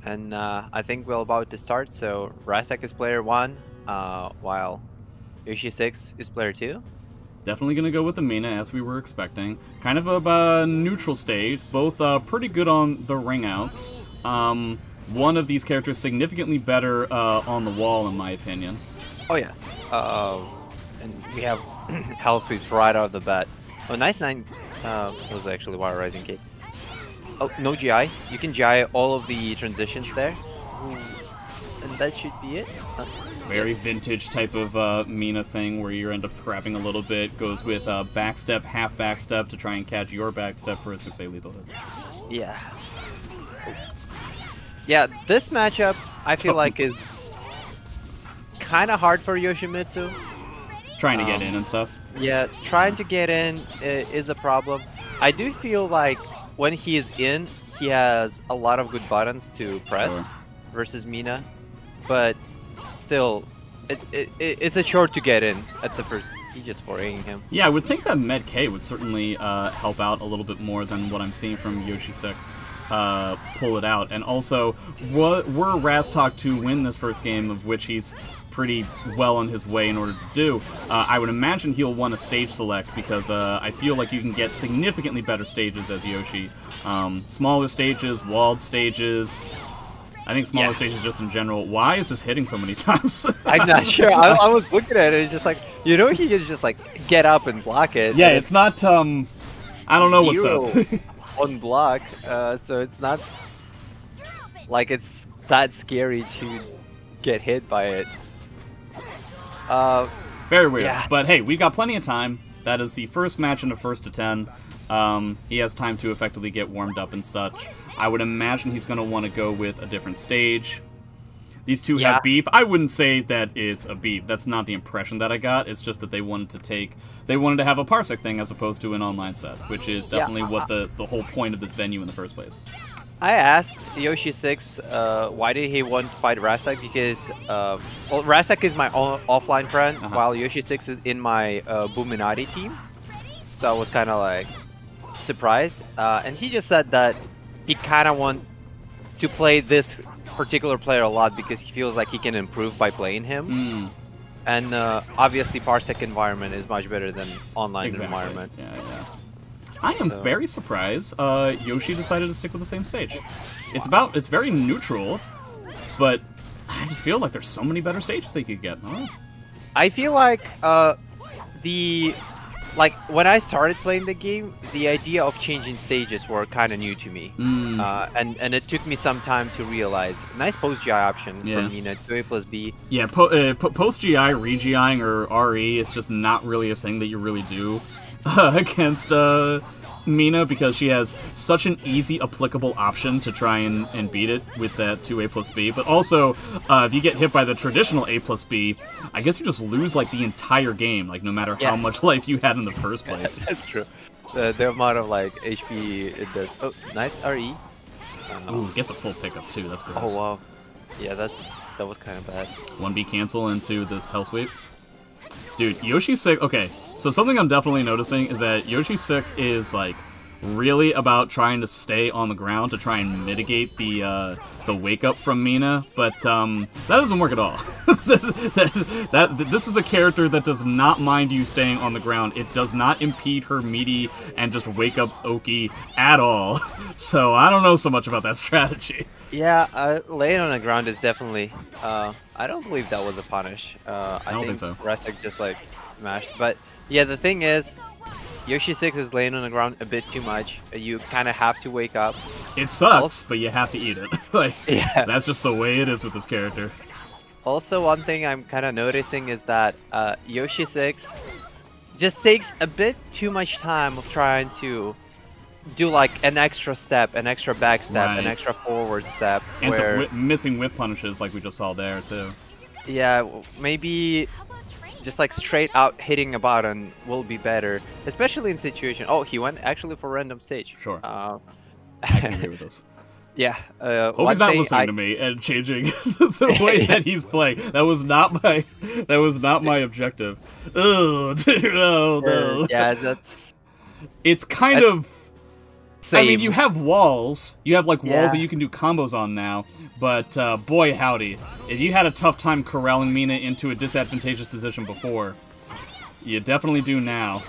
And I think we're about to start. So Raztokk is player 1, while Yoshi6 is player 2. Definitely going to go with the Mina, as we were expecting. Kind of a neutral stage, both pretty good on the ring outs. One of these characters significantly better on the wall, in my opinion. Oh yeah. And we have Hell Sweeps right out of the bat. Oh, nice 9 was actually Wire Rising Cape. Oh, no GI. You can GI all of the transitions there. And that should be it. Very Yes. vintage type of Mina thing where you end up scrapping a little bit. Goes with backstep, half backstep to try and catch your backstep for a 6A lethal hit. Yeah. Oh. Yeah, this matchup I feel like is kind of hard for Yoshimitsu. Trying to get in and stuff. Yeah, trying to get in is a problem. I do feel like when he is in, he has a lot of good buttons to press versus Mina, but still, it's a chore to get in at the first. He's just 4Aing him. Yeah, I would think that Med K would certainly help out a little bit more than what I'm seeing from YoshimitsuVI pull it out. And also, were Raztokk to win this first game, of which he's pretty well on his way in order to do, I would imagine he'll want a stage select, because I feel like you can get significantly better stages as Yoshi. Smaller stages, walled stages. I think smaller stages just in general. Why is this hitting so many times? I'm not sure. I was looking at it, it's just like, you know, he could just like get up and block it. Yeah, it's not, I don't know what's up. On block, so it's not like it's that scary to get hit by it. Very weird. Yeah. But hey, we've got plenty of time. That is the first match in the first to 10. He has time to effectively get warmed up and such. I would imagine he's going to want to go with a different stage. These two have beef. I wouldn't say that it's a beef. That's not the impression that I got. It's just that they wanted to have a Parsec thing as opposed to an online set, which is definitely what the whole point of this venue in the first place. I asked Yoshi6 why did he want to fight Raztokk, because well, Raztokk is my offline friend, while Yoshi6 is in my Buminati team. So I was kind of like surprised, and he just said that he kind of wants to play this particular player a lot because he feels like he can improve by playing him. And obviously Parsec environment is much better than online environment. Yeah. I am very surprised Yoshi decided to stick with the same stage. It's very neutral, but I just feel like there's so many better stages they could get. I feel like when I started playing the game, the idea of changing stages were kind of new to me, and it took me some time to realize. Nice post GI option from Mina, 2A plus B. Yeah, post GI, re-GIing or RE is just not really a thing that you really do against Mina, because she has such an easy applicable option to try and beat it with that 2A plus B. But also, if you get hit by the traditional A plus B, I guess you just lose like the entire game, like no matter how much life you had in the first place. That's true. The amount of like HP it does. Oh, nice RE. Ooh, gets a full pickup too. That's gross. Oh wow. Yeah, that was kind of bad. 1B cancel into this Hell Sweep. Dude, Yoshi6, okay, so something I'm definitely noticing is that Yoshi6 is, like, really about trying to stay on the ground to try and mitigate the wake-up from Mina, but, that doesn't work at all. This is a character that does not mind you staying on the ground. It does not impede her meaty and just wake-up Oki at all, so I don't know so much about that strategy. Yeah, laying on the ground is definitely. I don't believe that was a punish. I don't think so. Raztokk just like mashed. But yeah, the thing is, Yoshi6 is laying on the ground a bit too much. You kind of have to wake up. It sucks, but you have to eat it. Like, that's just the way it is with this character. Also, one thing I'm kind of noticing is that Yoshi6 just takes a bit too much time of trying to do like an extra step, an extra back step, an extra forward step. And some missing whip punishes like we just saw there too. Yeah, maybe just like straight out hitting a button will be better, especially in situation. Oh, he went actually for random stage. Sure. I can agree with this. Yeah. Hope he's not listening to me and changing the way that he's playing. That was not my objective. Oh, dude, no. Yeah, that's. It's kind of same. I mean, you have walls. You have, like, walls Yeah. that you can do combos on now. But, boy howdy. If you had a tough time corralling Mina into a disadvantageous position before, you definitely do now.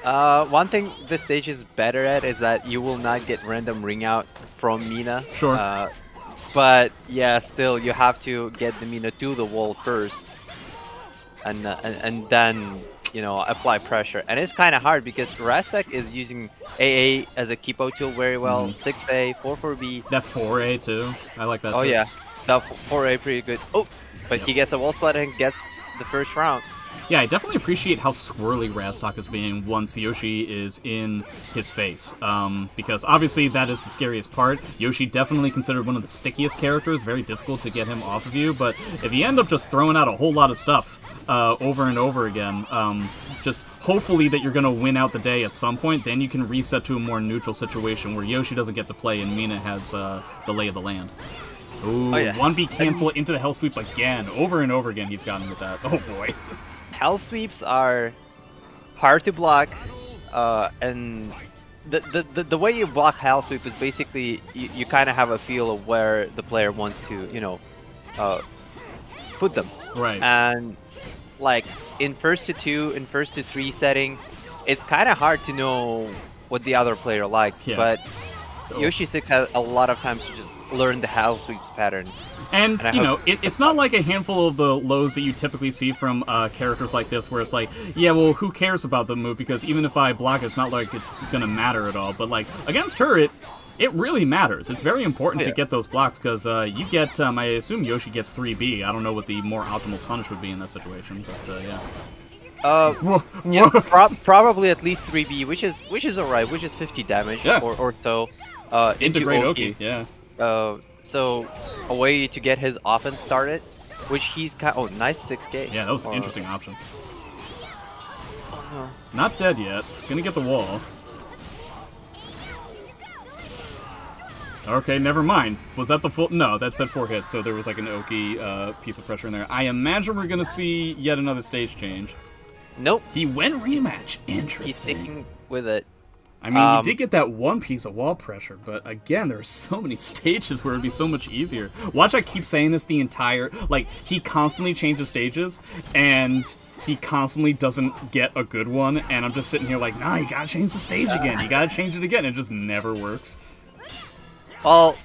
One thing this stage is better at is that you will not get random ring out from Mina. Sure. But yeah, still you have to get the Mina to the wall first, and then you know apply pressure. And it's kind of hard because Raztokk is using AA as a keep out tool very well. 6A, 4-4B. That 4A too. I like that. Oh too. yeah, that 4A pretty good. Oh, but he gets a wall split and gets the first round. Yeah, I definitely appreciate how squirrely Raztokk is being once Yoshi is in his face. Because obviously that is the scariest part. Yoshi definitely considered one of the stickiest characters, very difficult to get him off of you, but if you end up just throwing out a whole lot of stuff over and over again, just hopefully that you're going to win out the day at some point, then you can reset to a more neutral situation where Yoshi doesn't get to play and Mina has the lay of the land. Ooh, Oh, yeah. 1B cancel into the Hell Sweep again. Over and over again he's gotten with that. Oh boy. Hell sweeps are hard to block, and the way you block hell sweep is basically you kind of have a feel of where the player wants to, you know, put them. Right. And like in first to 2, in first to 3 setting, it's kind of hard to know what the other player likes. Yeah. But Yoshi 6 has a lot of times to just learn the hell sweeps pattern. And, you know, it's not like a handful of the lows that you typically see from characters like this, where it's like, yeah, well, who cares about the move, because even if I block it, it's not like it's gonna matter at all. But, like, against her, it really matters. It's very important to get those blocks, because you get, I assume Yoshi gets 3B. I don't know what the more optimal punish would be in that situation, but, yeah. Yeah, probably at least 3B, which is alright, which is 50 damage or so. Into Integrate Oki. Oki, yeah. So a way to get his offense started, which he's oh nice 6K. Yeah, that was an interesting option. Oh no. Not dead yet. Gonna get the wall. Okay, never mind. Was that the full? No, that said 4 hits, so there was like an Oki piece of pressure in there. I imagine we're gonna see yet another stage change. Nope. He went rematch. Interesting. He's sticking with it. I mean, he did get that one piece of wall pressure, but again, there are so many stages where it'd be so much easier. Watch, I keep saying this the entire... Like, he constantly changes stages, and he constantly doesn't get a good one, and I'm just sitting here like, nah, you gotta change the stage again. You gotta change it again. It just never works. Well,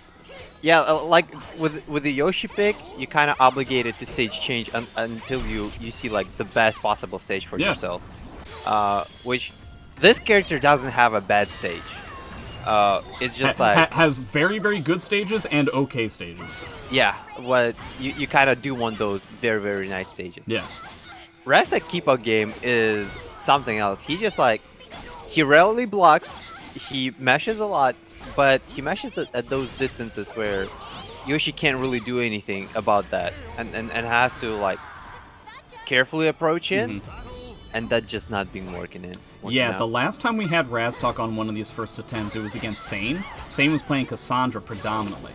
yeah, like with the Yoshi pick, you kind of obligated to stage change until you see like the best possible stage for yourself. Which this character doesn't have a bad stage. It's just like has very, very good stages and okay stages. Yeah, what you kind of do want those very, very nice stages. Yeah. Raztokk keep out game is something else. He just like he rarely blocks. He meshes a lot, but he meshes at those distances where Yoshi can't really do anything about that, and has to like carefully approach it, and that just not been working out. Yeah, the last time we had Raztokk on one of these first attempts, it was against Sane. Sane was playing Cassandra predominantly,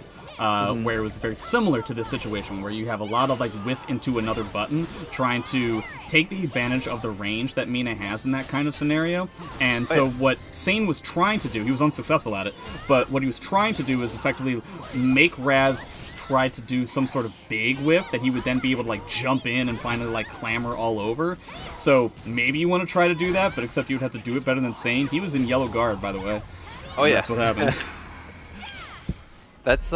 where it was very similar to this situation, where you have a lot of like whiff into another button, trying to take the advantage of the range that Mina has in that kind of scenario. And so what Sane was trying to do, he was unsuccessful at it, but what he was trying to do is effectively make Raz try to do some sort of big whiff that he would then be able to like jump in and finally like clamber all over. So maybe you want to try to do that, but except you would have to do it better than Sane. He was in yellow guard, by the way. Oh yeah, that's what happened. That's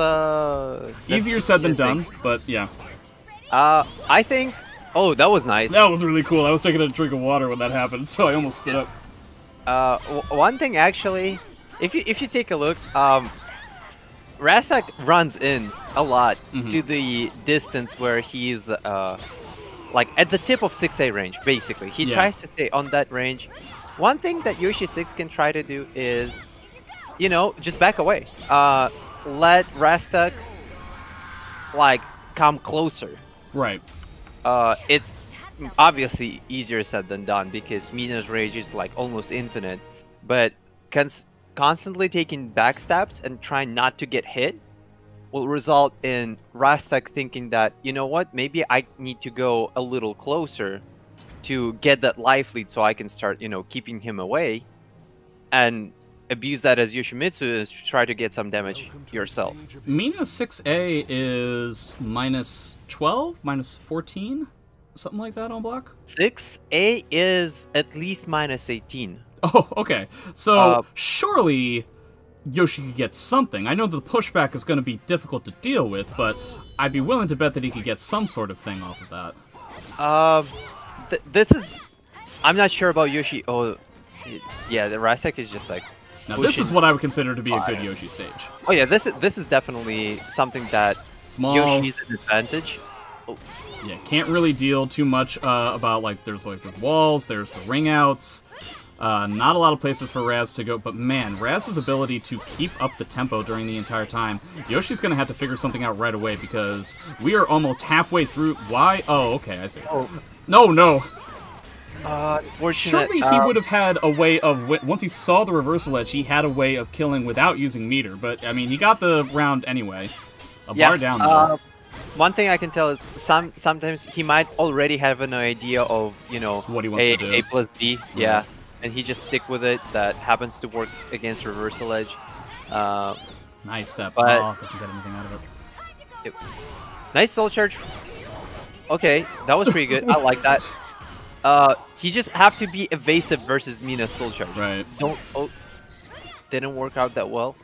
easier said than done, but yeah. I think. Oh, that was nice. That was really cool. I was taking a drink of water when that happened, so I almost spit up. One thing actually, if you take a look, Raztokk runs in a lot to the distance where he's like at the tip of 6A range, basically. He tries to stay on that range. One thing that Yoshi 6 can try to do is, you know, just back away. Let Raztokk like come closer. Right. It's obviously easier said than done because Mina's rage is like almost infinite, but constantly taking backstabs and trying not to get hit will result in Raztokk thinking that, you know what, maybe I need to go a little closer to get that life lead so I can start, you know, keeping him away. And abuse that as Yoshimitsu is try to get some damage yourself. Mina 6A is -12, -14, something like that on block. 6A is at least -18. Oh, okay. So surely Yoshi could get something. I know the pushback is going to be difficult to deal with, but I'd be willing to bet that he could get some sort of thing off of that. This is... I'm not sure about Yoshi. Oh, yeah, the Raztokk is just like... Now this is what I would consider to be a good Yoshi stage. Oh yeah, this is definitely something that Yoshi's an advantage. Oh. Yeah, can't really deal too much about, like, there's the walls, there's the ring outs. Not a lot of places for Raz to go, but man, Raz's ability to keep up the tempo during the entire time, Yoshi's going to have to figure something out right away because we are almost halfway through. Why? Oh, okay, I see. Oh. No. Unfortunate. Surely he would have had a way of, once he saw the reversal edge, he had a way of killing without using meter, but, I mean, he got the round anyway. Bar down, though. One thing I can tell is sometimes he might already have an idea of, you know, what he wants to do. A plus B, yeah. And he just stick with it. That happens to work against reversal edge. Nice step. But doesn't get anything out of it. Nice soul charge. Okay, that was pretty good. I like that. He just have to be evasive versus Mina's soul charge. Right. Didn't work out that well.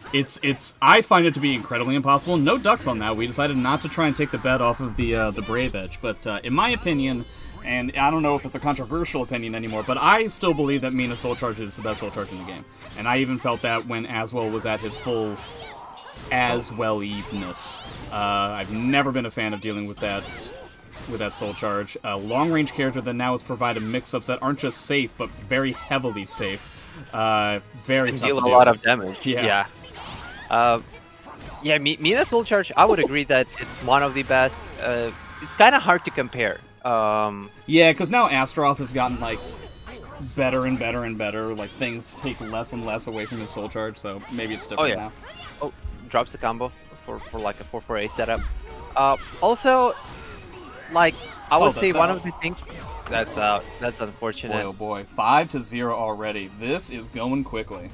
I find it to be incredibly impossible. No ducks on that. We decided not to try and take the bet off of the Brave Edge. But in my opinion, and I don't know if it's a controversial opinion anymore, but I still believe that Mina's soul charge is the best soul charge in the game. And I even felt that when Aswell was at his full Aswell-ness. I've never been a fan of dealing with that soul charge. A long-range character that now has provided mix-ups that aren't just safe, but very heavily safe. Very tough deal to a lot of damage. Yeah. Mina's soul charge, I would agree that it's one of the best. It's kind of hard to compare. Yeah, because now Astaroth has gotten, like, better and better and better. Like, things take less and less away from his soul charge, so maybe it's different now. Oh, drops the combo for like a 4-4-A setup. Also, like, I would say one of the things... That's out. That's unfortunate. Boy, oh boy. 5-0 already. This is going quickly.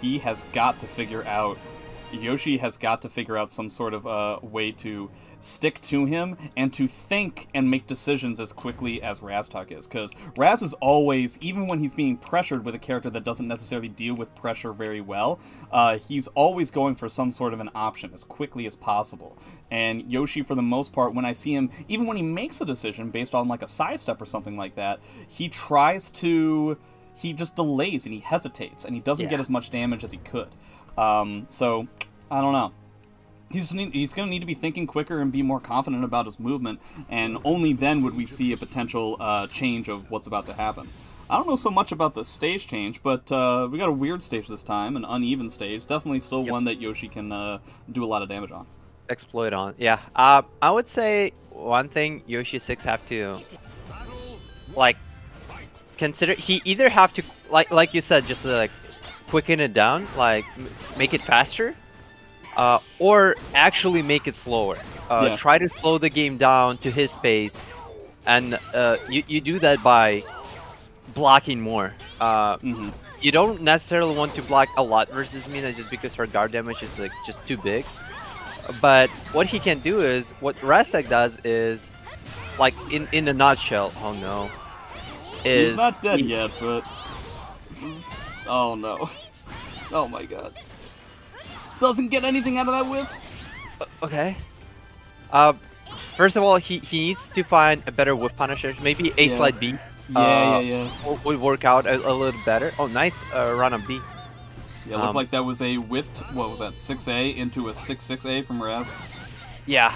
He has got to figure out... Yoshi has got to figure out some sort of way to stick to him and to think and make decisions as quickly as Raztokk is. Because Raz is always, even when he's being pressured with a character that doesn't necessarily deal with pressure very well, he's always going for some sort of an option as quickly as possible. And Yoshi, for the most part, when I see him, even when he makes a decision based on like a sidestep or something like that, he tries to... He just delays and he hesitates and he doesn't get as much damage as he could. So, I don't know. He's going to need to be thinking quicker and be more confident about his movement, and only then would we see a potential change of what's about to happen. I don't know so much about the stage change, but we got a weird stage this time, an uneven stage. Definitely still one that Yoshi can do a lot of damage on. Exploit on, yeah. I would say one thing Yoshi 6 have to, like, consider. He either have to, like you said, just like quicken it down, like make it faster, or actually make it slower. Try to slow the game down to his pace, and you do that by blocking more. You don't necessarily want to block a lot versus Mina just because her guard damage is like just too big. But what he can do is, what Raztokk does is, like in a nutshell, oh no, is he's not dead yet, but oh no, oh my god, doesn't get anything out of that whiff. Okay. First of all, he needs to find a better whiff punisher. Maybe A slide B. Would work out a little better. Oh, nice run on B. Yeah, looked like that was a whipped, what was that, 6A into a 6-6A from Raz. Yeah,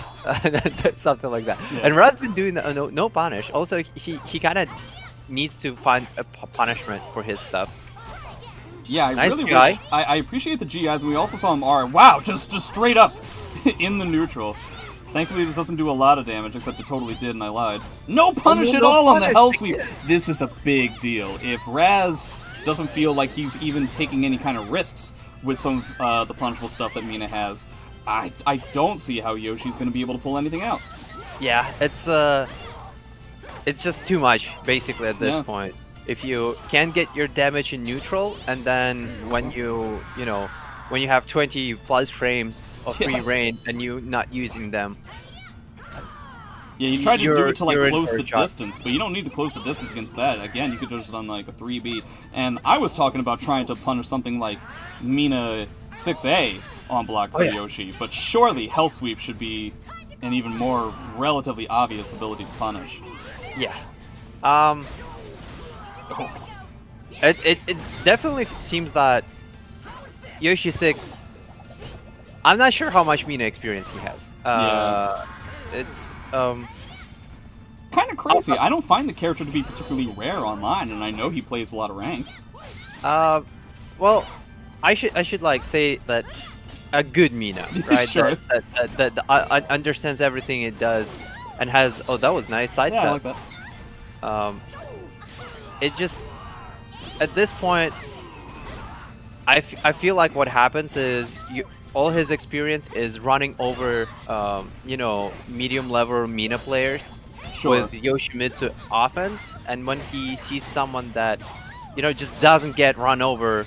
something like that. Yeah. And Raz been doing no punish. Also, he kind of needs to find a punishment for his stuff. Yeah, I really wish. I appreciate the GIs, and we also saw him R. Wow, just straight up in the neutral. Thankfully, this doesn't do a lot of damage, except it totally did, and I lied. No punish at all on the Hell Sweep! This is a big deal. If Raz doesn't feel like he's even taking any kind of risks with some of the punishable stuff that Mina has, I don't see how Yoshi's going to be able to pull anything out. Yeah, it's just too much, basically, at this point. if you can get your damage in neutral, and then when you when you have 20 plus frames of free reign and you not using them. Yeah, you try to do it to like close the distance, but you don't need to close the distance against that. Again, you could just on like a 3B. And I was talking about trying to punish something like Mina 6A on block for Yoshi, but surely Hell Sweep should be an even more relatively obvious ability to punish. Yeah. It definitely seems that Yoshi 6. I'm not sure how much Mina experience he has. It's kind of crazy. I don't find the character to be particularly rare online, and I know he plays a lot of ranked. Well, I should like say that a good Mina, right? Sure. that understands everything it does, and has that was nice sidestep. Yeah, I like that. It just at this point, I feel like what happens is all his experience is running over, medium level Mina players with Yoshimitsu offense, and when he sees someone that, just doesn't get run over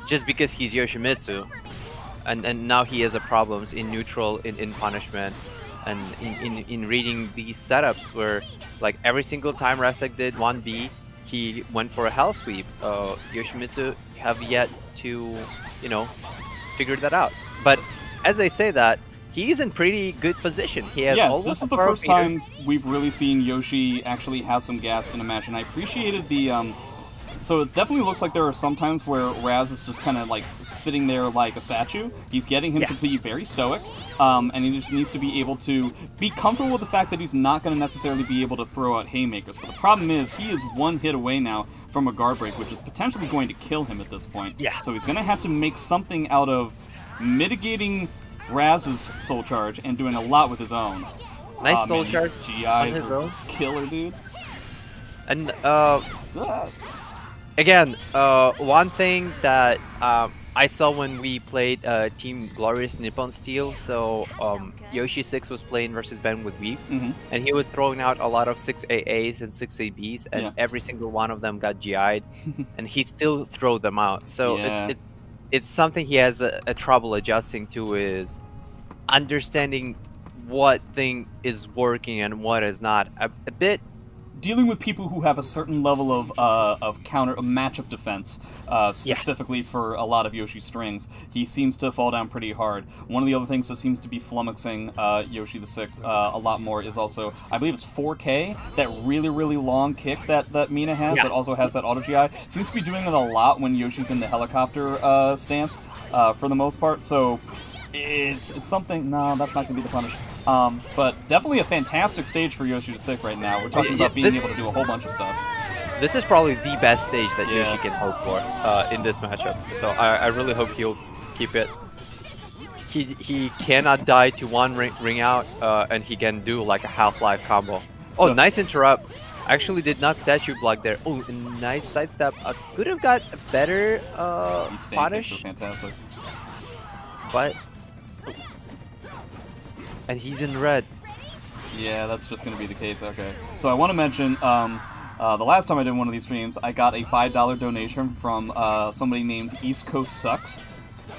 just because he's Yoshimitsu, and now he has a problems in neutral, in punishment, and in reading these setups where like every single time Raztokk did 1B, he went for a Hell Sweep. Yoshimitsu have yet to, figured that out. But as I say that, he's in pretty good position. He has this is the first time we've really seen Yoshi actually have some gas in a match, and I appreciated the so it definitely looks like there are some times where Raz is just kind of like sitting there like a statue. He's getting him to be very stoic, and he just needs to be able to be comfortable with the fact that he's not going to necessarily be able to throw out haymakers. But the problem is he is one hit away now from a guard break, which is potentially going to kill him at this point. Yeah. So he's going to have to make something out of mitigating Raz's soul charge and doing a lot with his own. Nice soul charge. GIs are just killer, dude. And again, one thing that I saw when we played Team Glorious Nippon Steel, so Yoshi 6 was playing versus Ben with Weaves, and he was throwing out a lot of 6AAs and 6ABs, and every single one of them got GI'd, and he still threw them out. So it's something he has a trouble adjusting to, is understanding what thing is working and what is not. A bit dealing with people who have a certain level of matchup defense, specifically for a lot of Yoshi strings, he seems to fall down pretty hard. One of the other things that seems to be flummoxing Yoshi the Sixth a lot more is also, I believe it's 4K, that really, really long kick that Mina has, that also has that auto GI. Seems to be doing it a lot when Yoshi's in the helicopter stance, for the most part, so it's something. No, that's not going to be the punish. But definitely a fantastic stage for Yoshi the Sixth right now. We're talking about being able to do a whole bunch of stuff. This is probably the best stage that Yoshi can hope for in this matchup. So I really hope he'll keep it. He cannot die to one ring out, and he can do like a Half-Life combo. Oh, nice interrupt. Actually did not statue block there. Oh, nice sidestep. Could have got a better punish. These fantastic. But and he's in red. Yeah, that's just going to be the case. Okay. So I want to mention, the last time I did one of these streams, I got a $5 donation from somebody named East Coast Sucks.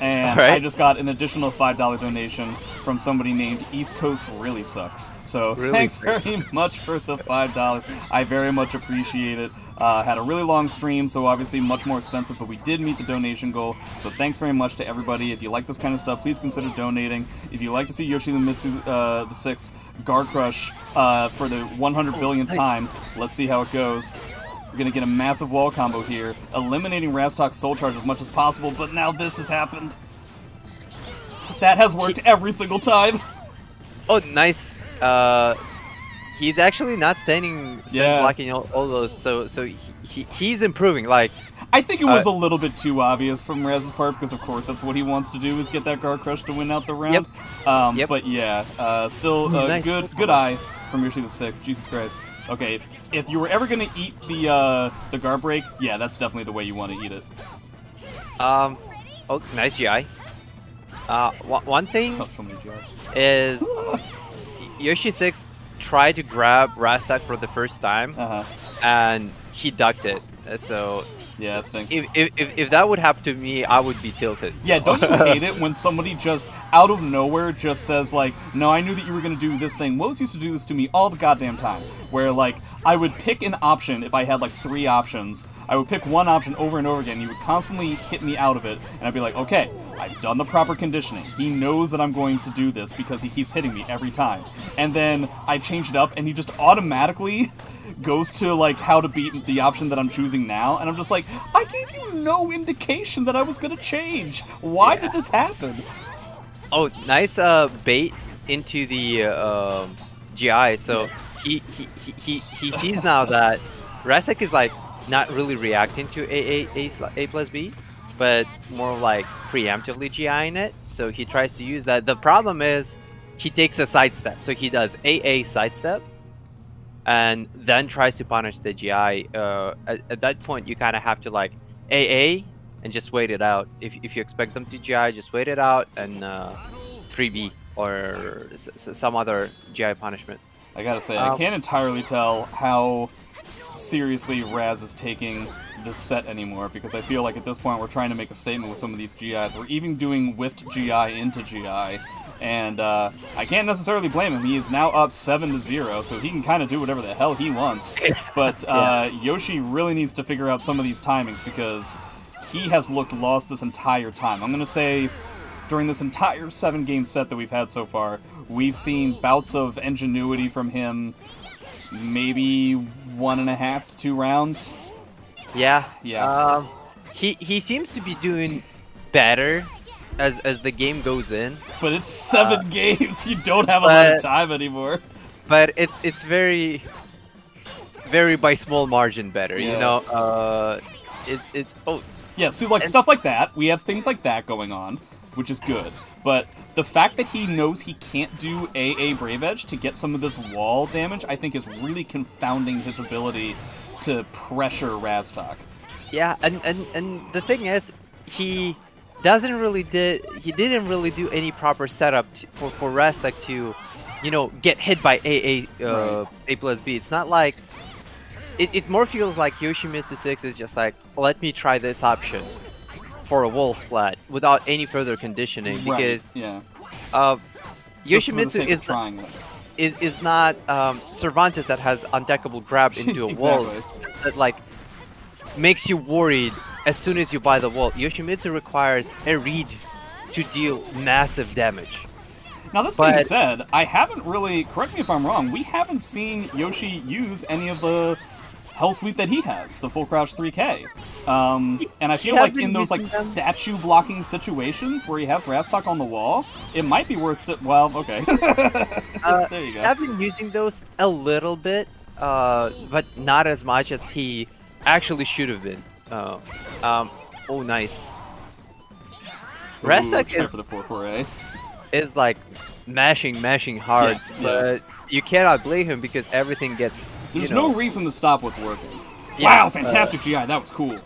And I just got an additional $5 donation from somebody named East Coast Really Sucks. So thanks very much for the $5. I very much appreciate it. Had a really long stream, so obviously much more expensive, but we did meet the donation goal. So thanks very much to everybody. If you like this kind of stuff, please consider donating. If you like to see Yoshimitsu the Sixth Guard Crush for the 100 billionth time, let's see how it goes. We're going to get a massive wall combo here, eliminating Raztokk's soul charge as much as possible, but now this has happened. That has worked every single time. Oh, nice. He's actually not standing blocking all those, so he's improving. Like, I think it was a little bit too obvious from Raz's part, because of course that's what he wants to do, is get that guard crush to win out the round. But yeah, still good eye from Yoshi the Sixth. Jesus Christ. Okay, if you were ever gonna eat the guard break, yeah, that's definitely the way you want to eat it. Oh, nice GI. One thing so many GIs. is Yoshi 6 tried to grab Raztokk for the first time, and he ducked it. So yeah, it stinks. if that would happen to me, I would be tilted. Yeah, don't you hate it when somebody just, out of nowhere, just says, like, no, I knew that you were going to do this thing. Woes used to do this to me all the goddamn time. Where, like, I would pick an option if I had, like, 3 options. I would pick one option over and over again. He would constantly hit me out of it. And I'd be like, okay, I've done the proper conditioning. He knows that I'm going to do this because he keeps hitting me every time. And then I change it up, and he just automatically goes to, like, how to beat the option that I'm choosing now, and I'm just like, I gave you no indication that I was gonna change. Why did this happen? Oh, nice bait into the GI. So he sees now that Raztokk is like not really reacting to A plus B, but more like preemptively GIing it. So he tries to use that. The problem is he takes a sidestep. So he does AA sidestep, and then tries to punish the GI. At that point, you kind of have to like AA and just wait it out. If you expect them to GI, just wait it out and 3B or some other GI punishment. I gotta say, I can't entirely tell how seriously Raz is taking this set anymore, because I feel like at this point we're trying to make a statement with some of these GIs. We're even doing whiffed GI into GI. And I can't necessarily blame him. He is now up 7-0, so he can kind of do whatever the hell he wants. But Yoshi really needs to figure out some of these timings, because he has looked lost this entire time. I'm going to say, during this entire 7-game set that we've had so far, we've seen bouts of ingenuity from him, maybe 1.5 to 2 rounds. Yeah. Yeah. He seems to be doing better as the game goes in, but it's 7 games. You don't have a lot of time anymore. But it's very by small margin better. Yeah. You know, it's yeah. So like stuff like that, we have things like that going on, which is good. But the fact that he knows he can't do AA Brave Edge to get some of this wall damage, I think, is really confounding his ability to pressure Raztokk. Yeah, and the thing is, he didn't really do any proper setup for Raztokk to, you know, get hit by A plus B. It's not like it more feels like YoshimitsuVI is just like, let me try this option for a wall splat without any further conditioning, because Yoshimitsu is not Cervantes that has undeckable grab into a wall that like makes you worried as soon as you buy the wall. Yoshimitsu requires a read to deal massive damage. Now, this being said, I haven't really, correct me if I'm wrong, we haven't seen Yoshi use any of the Hell Sweep that he has, the full crouch 3K. And I feel like in those like statue blocking situations where he has Raztokk on the wall, it might be worth it. Well, okay. There you go. I've been using those a little bit, but not as much as he actually should have been. Oh, nice. Raztokk for the 4-4A. Is like mashing hard, but you cannot blame him because everything gets. There's no reason to stop what's working. Yeah, wow, fantastic GI, that was cool.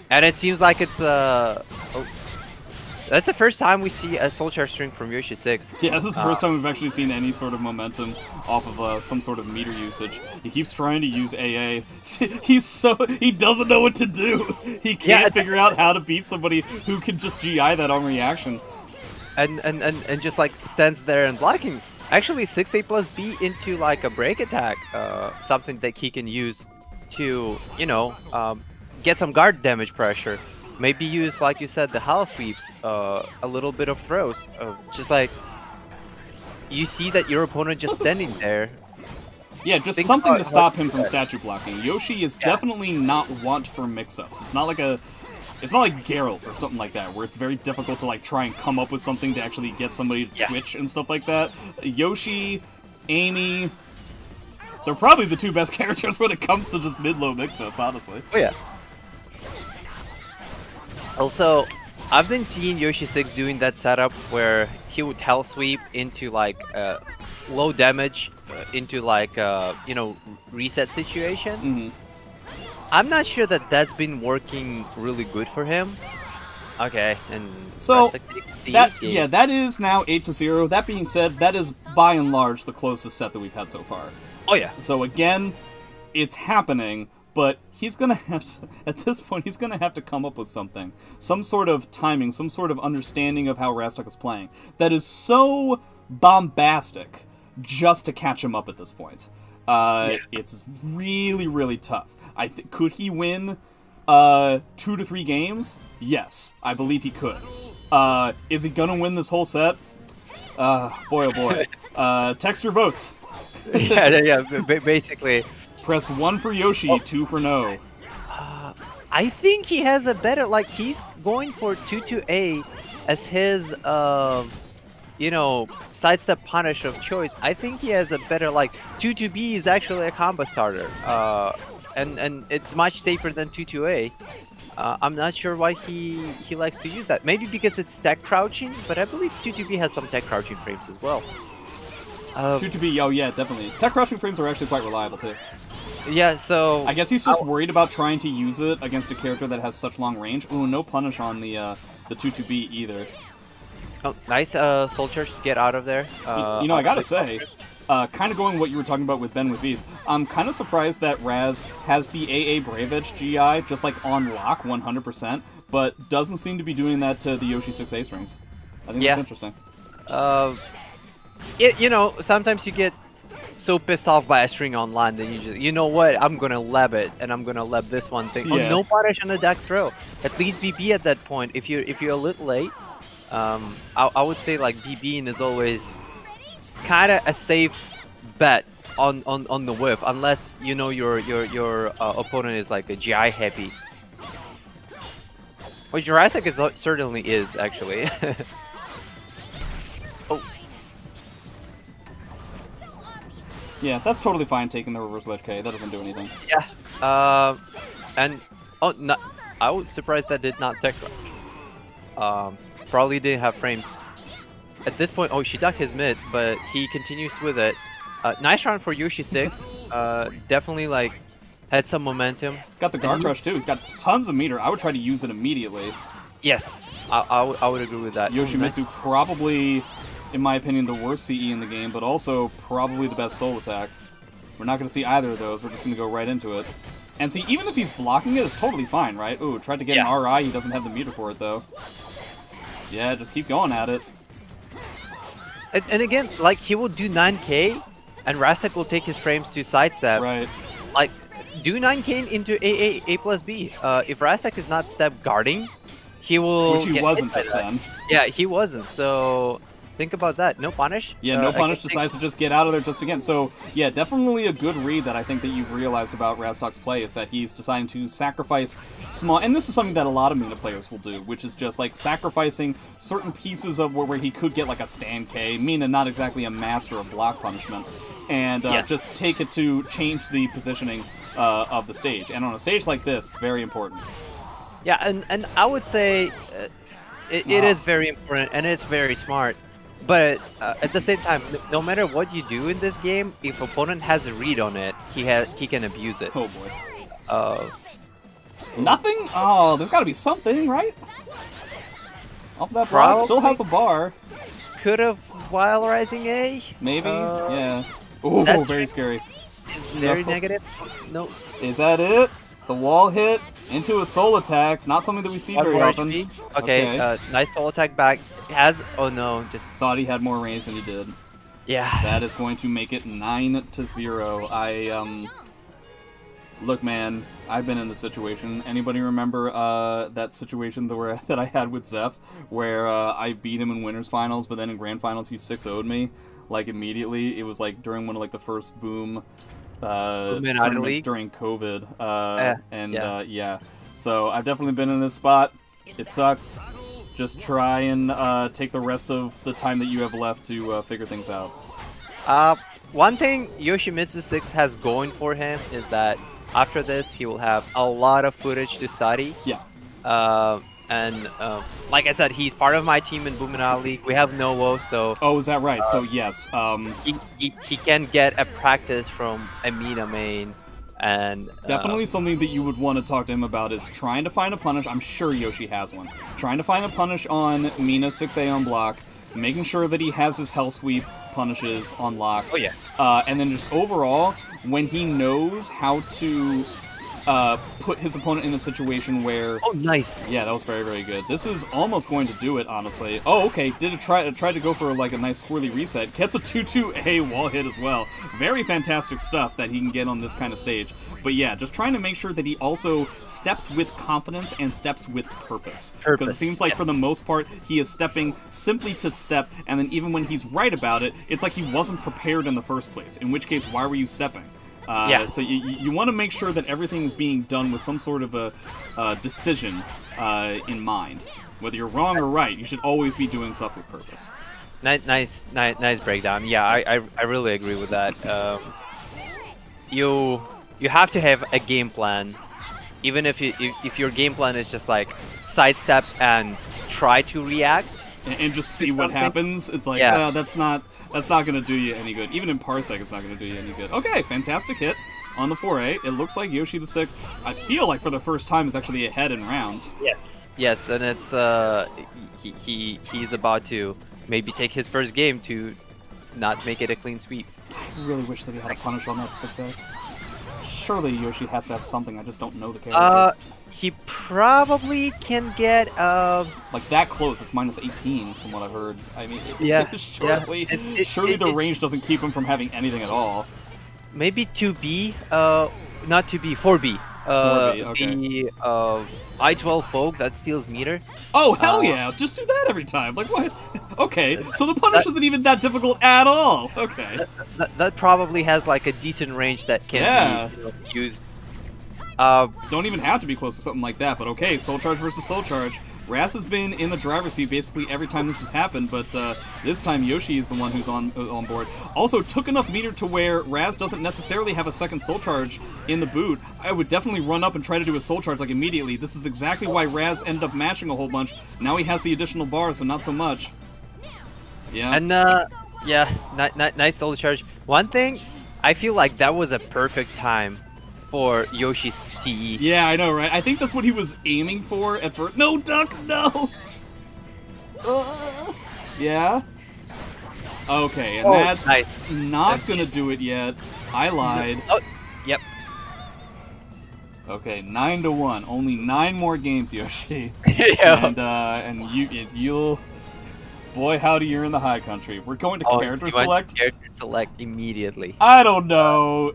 And it seems like it's that's the first time we see a soul charge string from YoshimitsuVI. Yeah, this is the first time we've actually seen any sort of momentum off of some sort of meter usage. He keeps trying to use AA. He doesn't know what to do. He can't figure out how to beat somebody who can just GI that on reaction. And just like stands there and blocking. Actually, 6A plus B into like a break attack, something that he can use to, you know, get some guard damage pressure. Maybe use, like you said, the Hell Sweeps, a little bit of throws. Just like, you see that your opponent just standing there. Yeah, just something to stop him from statue blocking. Yoshi is definitely not want for mix-ups. It's not like Geralt or something like that, where it's very difficult to like try and come up with something to actually get somebody to twitch and stuff like that. Yoshi, Amy, they're probably the 2 best characters when it comes to just mid-low mix-ups, honestly. Oh yeah. Also, I've been seeing YoshimitsuVI doing that setup where he would Hell Sweep into like low damage into like you know, reset situation. Mm-hmm. I'm not sure that that's been working really good for him. Okay, and so that is now 8-0. That being said, that is by and large the closest set that we've had so far. Oh yeah. So again, it's happening, but he's going to have to, at this point, he's going to have to come up with something. Some sort of timing, some sort of understanding of how Raztokk is playing that is so bombastic just to catch him up at this point. It's really, really tough. Could he win 2 to 3 games? Yes, I believe he could. Is he gonna win this whole set? Boy oh boy. Text your votes. yeah, basically. Press 1 for Yoshi, 2 for no. I think he has a better, like, he's going for 2-2-A as his, you know, sidestep punish of choice. I think he has a better, like, 2-2-B is actually a combo starter. And it's much safer than 2-2-A. I'm not sure why he likes to use that. Maybe because it's tech crouching, but I believe 2-2-B has some tech crouching frames as well. 2-2-B, oh yeah, definitely. Tech crouching frames are actually quite reliable too. Yeah, so... I guess he's just worried about trying to use it against a character that has such long range. Ooh, no punish on the 2-2-B either. Oh, nice soul charge to get out of there. You know, I gotta say... kind of going what you were talking about with Ben with V's, I'm kind of surprised that Raz has the AA Brave Edge GI just like on lock 100%, but doesn't seem to be doing that to the Yoshi 6A strings. I think that's interesting. You know, sometimes you get so pissed off by a string online that you know what, I'm gonna lab it, and I'm gonna lab this one thing. Oh, no punish on the deck throw. At least BB at that point. If you're a little late, I would say like BBing is always kind of a safe bet on the whiff, unless you know your opponent is like a GI heavy, which Raztokk certainly is actually. Oh, yeah, that's totally fine. Taking the reverse ledge K, that doesn't do anything. Yeah, and oh, no, I was surprised that did not tech crouch. Probably didn't have frames. At this point, oh, she ducked his mid, but he continues with it. Nice round for Yoshi 6. Definitely, like, had some momentum. Got the guard crush, too. He's got tons of meter. I would try to use it immediately. Yes, I would agree with that. Yoshimitsu probably, in my opinion, the worst CE in the game, but also probably the best soul attack. We're not going to see either of those. We're just going to go right into it. And see, even if he's blocking it, it's totally fine, right? Ooh, tried to get an RI. He doesn't have the meter for it, though. Yeah, just keep going at it. And again, like, he will do 9k, and Raztokk will take his frames to sidestep. Right. Like, do 9k into A plus B. If Raztokk is not step guarding, he will. Which he wasn't just then. Yeah, he wasn't. So think about that. No punish. Yeah, no punish. Decides to just get out of there just again. So yeah, definitely a good read that I think that you've realized about Raztokk's play is that he's deciding to sacrifice small. And this is something that a lot of Mina players will do, which is just like sacrificing certain pieces of where he could get like a stand K. Mina, not exactly a master of block punishment, and just take it to change the positioning of the stage. And on a stage like this, very important. Yeah, and I would say it is very important, and it's very smart. But at the same time, no matter what you do in this game, if opponent has a read on it, he can abuse it. Oh boy. Nothing? Oh, there's got to be something, right? Off that block, still has a bar. Could have while rising A. Maybe. Yeah. Ooh, very scary. Very negative. No. Is that it? The wall hit into a soul attack. Not something that we see very often. Okay, nice soul attack back. Has oh no, just thought he had more range than he did. Yeah. That is going to make it 9-0. Look, man, I've been in this situation. Anybody remember that situation that I had with Zeph, where I beat him in winners finals, but then in grand finals he 6-0'd me, like immediately. It was like during one of like the first boom tournaments during COVID, yeah. So I've definitely been in this spot. It sucks. Just try and take the rest of the time that you have left to figure things out. One thing YoshimitsuVI has going for him is that after this he will have a lot of footage to study. Yeah. And like I said, he's part of my team in Boominati League. We have Novo, so... Oh, is that right? So, yes. He can get a practice from a Mina main, and... Definitely something that you would want to talk to him about is trying to find a punish. I'm sure Yoshi has one. Trying to find a punish on Mina 6A on block, making sure that he has his Hell Sweep punishes on lock. Oh, yeah. And then just overall, when he knows how to put his opponent in a situation where... Oh, nice. Yeah, that was very, very good. This is almost going to do it, honestly. Oh, okay, tried to go for like a nice squirrely reset. Gets a 2-2-A wall hit as well. Very fantastic stuff that he can get on this kind of stage. But yeah, just trying to make sure that he also steps with confidence and steps with purpose. Because it seems like for the most part, he is stepping simply to step, and then even when he's right about it, it's like he wasn't prepared in the first place. In which case, why were you stepping? So you want to make sure that everything is being done with some sort of a decision in mind. Whether you're wrong or right, you should always be doing stuff with purpose. Nice breakdown. Yeah, I really agree with that. You have to have a game plan, even if your game plan is just like sidestep and try to react and just see what happens. It's like, yeah, that's not going to do you any good. Even in Parsec, it's not going to do you any good. Okay, fantastic hit on the 4A. It looks like Yoshi the Sick, I feel like for the first time, is actually ahead in rounds. Yes, and it's he's about to maybe take his first game to not make it a clean sweep. I really wish that he had a punish on that 6A. Surely Yoshi has to have something, I just don't know the character. He probably can get like that close. It's minus 18 from what I've heard. I mean, surely the range doesn't keep him from having anything at all. Maybe 2B, not 2B, 4B. 4B, okay. The I-12 Folk that steals meter. Oh hell yeah! Just do that every time. Like what? Okay, so the punish isn't even that difficult at all. Okay. That probably has like a decent range that can be used. Don't even have to be close for something like that, but okay, Soul Charge versus Soul Charge. Raz has been in the driver's seat basically every time this has happened, but this time Yoshi is the one who's on board. Also, took enough meter to where Raz doesn't necessarily have a second Soul Charge in the boot. I would definitely run up and try to do a Soul Charge like immediately. This is exactly why Raz ended up mashing a whole bunch. Now he has the additional bar, so not so much. Yeah. And yeah, nice Soul Charge. One thing, I feel like that was a perfect time for Yoshi's CE. Yeah, I know, right? I think that's what he was aiming for at first. No, Duck, no! Yeah? Okay, and that's not gonna do it yet. I lied. Oh, yep. Okay, 9-1. Only 9 more games, Yoshi. Yeah. And you'll... Boy, howdy, you're in the high country. We're going to character select? Character select immediately. I don't know.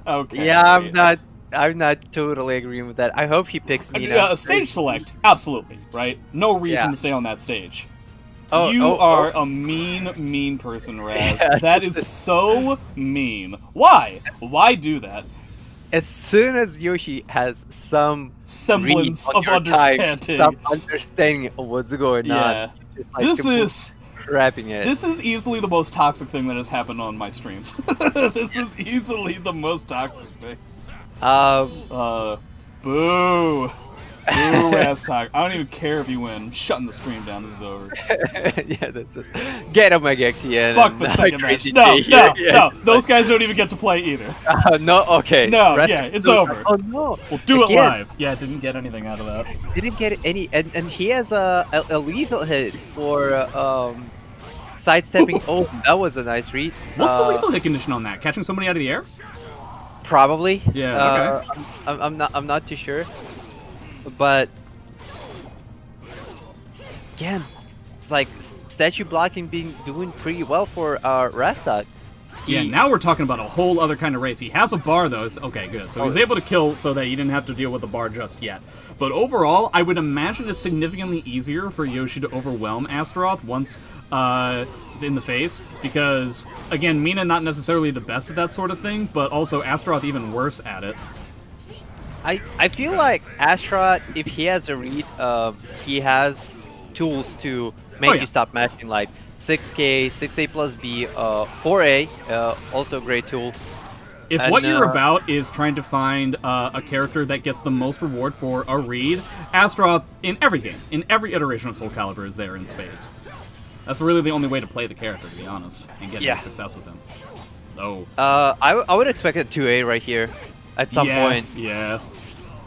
Okay. Yeah, I'm not totally agreeing with that. I hope he picks me. Stage select, absolutely, right? No reason to stay on that stage. Oh, you are a mean person, Raz. That is so mean. Why? Why do that? As soon as Yoshi has some semblance of understanding, some understanding of what's going on. Like this is easily the most toxic thing that has happened on my streams. This is easily the most toxic thing. Boo. Boo, Raztokk. I don't even care if you win. I'm shutting the stream down. This is over. Yeah, that's it. Get him, Megaxian. Fuck the second match. No. Those guys don't even get to play either. No, okay. No, it's over. Oh, no. We'll do it live. Yeah, didn't get anything out of that. Didn't get any, and he has a lethal hit for sidestepping. Oh, that was a nice read. What's the lethal hit condition on that? Catching somebody out of the air? Probably. Yeah, okay. I'm not too sure. But again, it's like statue blocking doing pretty well for Raztokk. Yeah, now we're talking about a whole other kind of race. He has a bar though. Okay, good. So he's able to kill so that he didn't have to deal with the bar just yet. But overall, I would imagine it's significantly easier for Yoshi to overwhelm Astaroth once it's in the face. Because, again, Mina not necessarily the best at that sort of thing, but also Astaroth even worse at it. I feel like Astaroth, if he has a read, he has tools to make you stop mashing, like 6K, 6A plus B, 4A, also a great tool. If what you're about is trying to find a character that gets the most reward for a read, Astaroth, in every game, in every iteration of Soul Calibur, is there in spades. That's really the only way to play the character, to be honest, and get any success with him. Oh. I would expect a 2A right here, at some point. Yeah.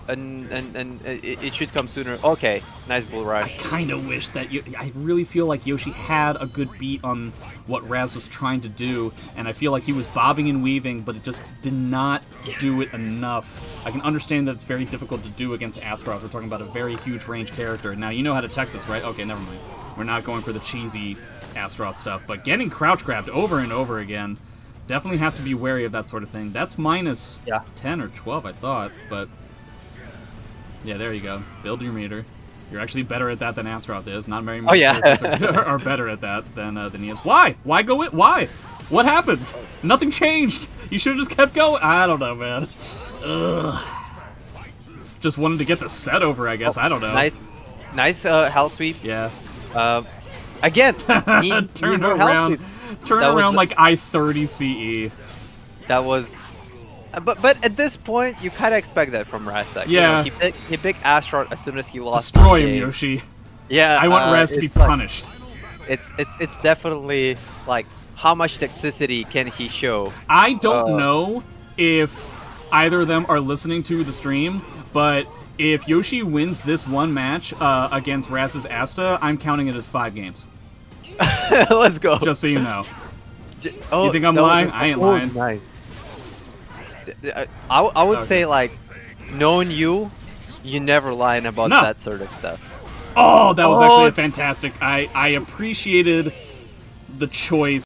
and it should come sooner. Okay, nice bull rush. I kind of wish that I really feel like Yoshi had a good beat on what Raz was trying to do, and I feel like he was bobbing and weaving, but it just did not do it enough. I can understand that it's very difficult to do against Astaroth. We're talking about a very huge range character. Now, you know how to tech this, right? Okay, never mind. We're not going for the cheesy Astaroth stuff, but getting crouch grabbed over and over again, definitely have to be wary of that sort of thing. That's minus 10 or 12, I thought, but yeah, there you go. Build your meter. You're actually better at that than Astaroth is. Not very many characters are better at that than he is. Why? Why go it? Why? What happened? Nothing changed. You should have just kept going. I don't know, man. Ugh. Just wanted to get the set over, I guess. I don't know. Nice hell sweep. Yeah. Again, turn around like I-30 CE. That was... But at this point, you kind of expect that from Raztokk. Yeah. You know, he picked Astaroth as soon as he lost. Destroy him, Yoshi. Yeah. I want Raz to be punished. It's definitely like, how much toxicity can he show? I don't know if either of them are listening to the stream, but if Yoshi wins this one match against Raz's Asta, I'm counting it as 5 games. Let's go. Just so you know. You think I'm lying? I ain't lying. Nice. I would say, like, knowing you never lying about that sort of stuff. Oh, that was actually fantastic. I appreciated the choice.